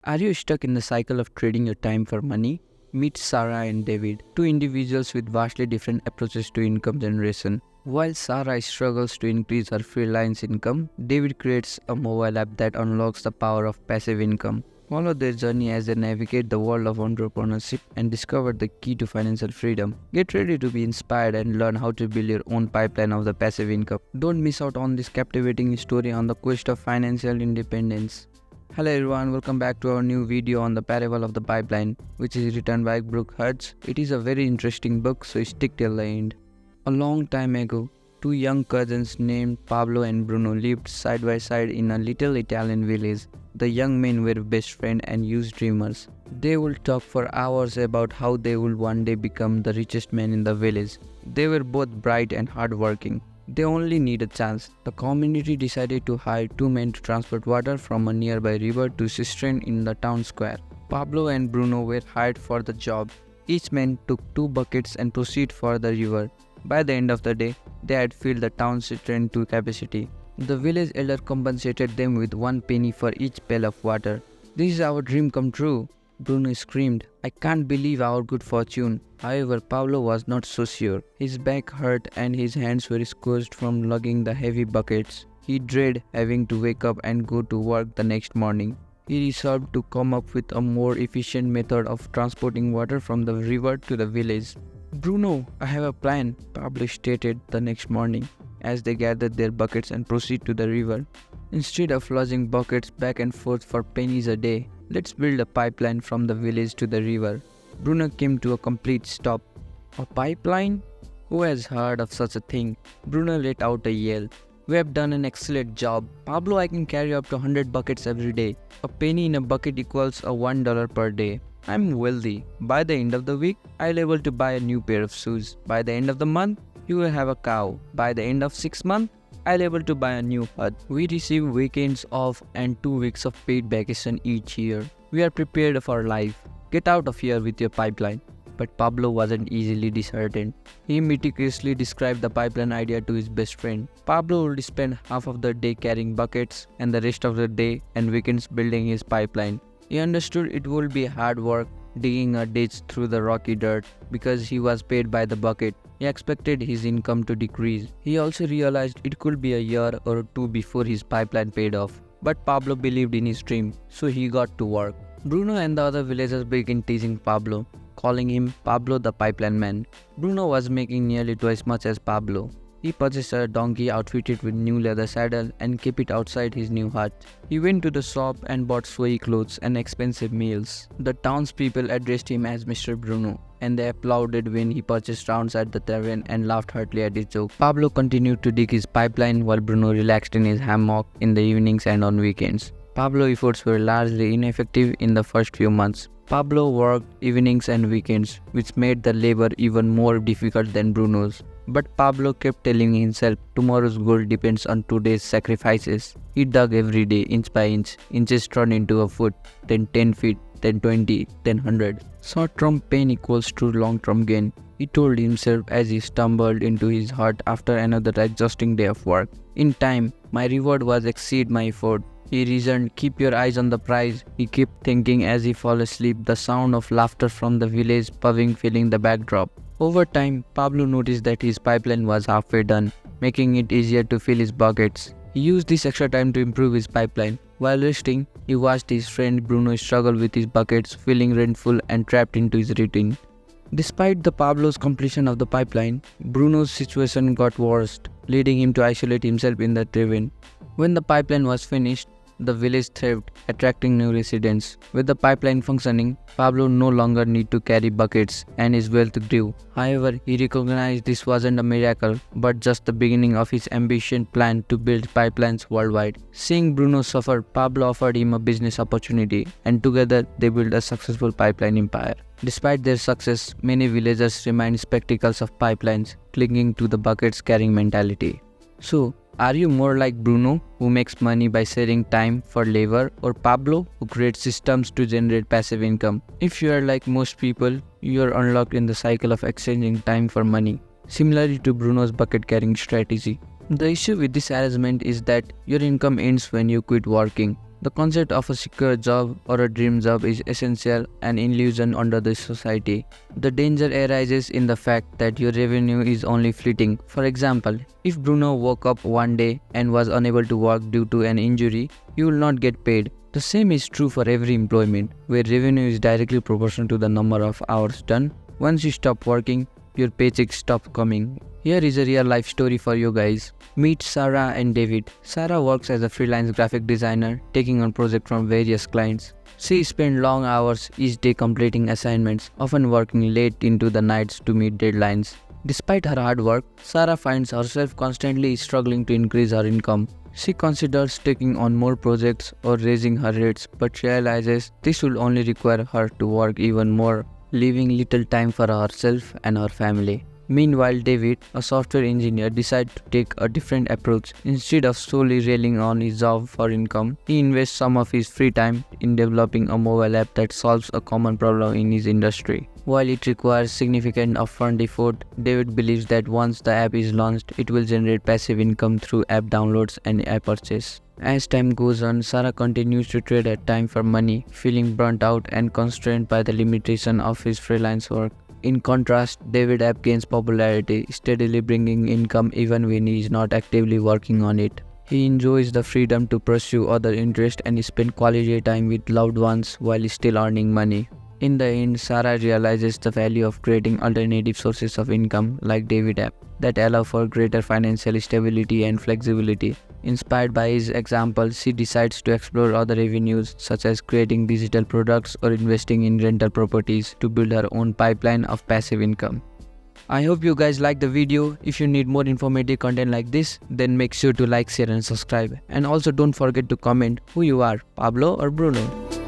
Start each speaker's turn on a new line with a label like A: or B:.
A: Are you stuck in the cycle of trading your time for money? Meet Sarah and David, two individuals with vastly different approaches to income generation. While Sarah struggles to increase her freelance income, David creates a mobile app that unlocks the power of passive income. Follow their journey as they navigate the world of entrepreneurship and discover the key to financial freedom. Get ready to be inspired and learn how to build your own pipeline of the passive income. Don't miss out on this captivating story on the quest of financial independence. Hello everyone, welcome back to our new video on the parable of the pipeline, which is written by Burke Hedges. It is a very interesting book, so stick till the end. A long time ago, two young cousins named Pablo and Bruno lived side by side in a little Italian village. The young men were best friends and huge dreamers. They would talk for hours about how they would one day become the richest men in the village. They were both bright and hardworking. They only need a chance. The community decided to hire two men to transport water from a nearby river to cistern in the town square. Pablo and Bruno were hired for the job. Each man took two buckets and proceeded for the river. By the end of the day, they had filled the town cistern to capacity. The village elder compensated them with 1 penny for each pail of water. "This is our dream come true," Bruno screamed. "I can't believe our good fortune." However, Pablo was not so sure. His back hurt and his hands were squeezed from lugging the heavy buckets. He dreaded having to wake up and go to work the next morning. He resolved to come up with a more efficient method of transporting water from the river to the village. "Bruno, I have a plan," Pablo stated the next morning as they gathered their buckets and proceeded to the river. "Instead of lugging buckets back and forth for pennies a day, let's build a pipeline from the village to the river." Bruno came to a complete stop. "A pipeline? Who has heard of such a thing?" Bruno let out a yell. "We have done an excellent job. Pablo, I can carry up to 100 buckets every day. A penny in a bucket equals a $1 per day. I'm wealthy. By the end of the week, I'll be able to buy a new pair of shoes. By the end of the month, you will have a cow. By the end of 6 months, I'll be able to buy a new hut. We receive weekends off and 2 weeks of paid vacation each year. We are prepared for life. Get out of here with your pipeline." But Pablo wasn't easily disheartened. He meticulously described the pipeline idea to his best friend. Pablo would spend half of the day carrying buckets and the rest of the day and weekends building his pipeline. He understood it would be hard work digging a ditch through the rocky dirt because he was paid by the bucket. He expected his income to decrease. He also realized it could be a year or two before his pipeline paid off. But Pablo believed in his dream, so he got to work. Bruno and the other villagers began teasing Pablo, calling him Pablo the Pipeline Man. Bruno was making nearly twice as much as Pablo. He purchased a donkey outfitted with new leather saddle and kept it outside his new hut. He went to the shop and bought showy clothes and expensive meals. The townspeople addressed him as Mr. Bruno, and they applauded when he purchased rounds at the tavern and laughed heartily at his joke. Pablo continued to dig his pipeline while Bruno relaxed in his hammock in the evenings and on weekends. Pablo's efforts were largely ineffective in the first few months. Pablo worked evenings and weekends, which made the labor even more difficult than Bruno's. But Pablo kept telling himself tomorrow's goal depends on today's sacrifices. He dug every day, inch by inch. Inches turned into a foot, then 10 feet, then 20, then 100. Short-term pain equals to long-term gain, he told himself as he stumbled into his hut after another exhausting day of work. "In time, my reward was exceed my effort," he reasoned. "Keep your eyes on the prize," he kept thinking as he fell asleep, the sound of laughter from the village puffing filling the backdrop. Over time, Pablo noticed that his pipeline was halfway done, making it easier to fill his buckets. He used this extra time to improve his pipeline. While resting, he watched his friend Bruno struggle with his buckets, feeling resentful and trapped into his routine. Despite the Pablo's completion of the pipeline, Bruno's situation got worse, leading him to isolate himself in the tavern. When the pipeline was finished, the village thrived, attracting new residents. With the pipeline functioning, Pablo no longer needed to carry buckets and his wealth grew. However, he recognized this wasn't a miracle, but just the beginning of his ambitious plan to build pipelines worldwide. Seeing Bruno suffer, Pablo offered him a business opportunity, and together they built a successful pipeline empire. Despite their success, many villagers remained spectacles of pipelines, clinging to the buckets carrying mentality. So, are you more like Bruno, who makes money by selling time for labor, or Pablo, who creates systems to generate passive income? If you are like most people, you are unlocked in the cycle of exchanging time for money, similarly to Bruno's bucket carrying strategy. The issue with this arrangement is that your income ends when you quit working. The concept of a secure job or a dream job is essential an illusion under the society. The danger arises in the fact that your revenue is only fleeting. For example, if Bruno woke up one day and was unable to work due to an injury, you will not get paid. The same is true for every employment, where revenue is directly proportional to the number of hours done. Once you stop working, your paychecks stop coming. Here is a real life story for you guys. Meet Sarah and David. Sarah works as a freelance graphic designer, taking on projects from various clients. She spends long hours each day completing assignments, often working late into the nights to meet deadlines. Despite her hard work, Sarah finds herself constantly struggling to increase her income. She considers taking on more projects or raising her rates, but realizes this will only require her to work even more, leaving little time for herself and her family. Meanwhile, David, a software engineer, decides to take a different approach. Instead of solely relying on his job for income, he invests some of his free time in developing a mobile app that solves a common problem in his industry. While it requires significant upfront effort, David believes that once the app is launched, it will generate passive income through app downloads and app purchase. As time goes on, Sarah continues to trade her time for money, feeling burnt out and constrained by the limitation of his freelance work. In contrast, David's app gains popularity, steadily bringing income even when he is not actively working on it. He enjoys the freedom to pursue other interests and spend quality time with loved ones while still earning money. In the end, Sarah realizes the value of creating alternative sources of income like David app that allow for greater financial stability and flexibility. Inspired by his example, she decides to explore other avenues such as creating digital products or investing in rental properties to build her own pipeline of passive income. I hope you guys liked the video. If you need more informative content like this, then make sure to like, share and subscribe. And also don't forget to comment who you are, Pablo or Bruno.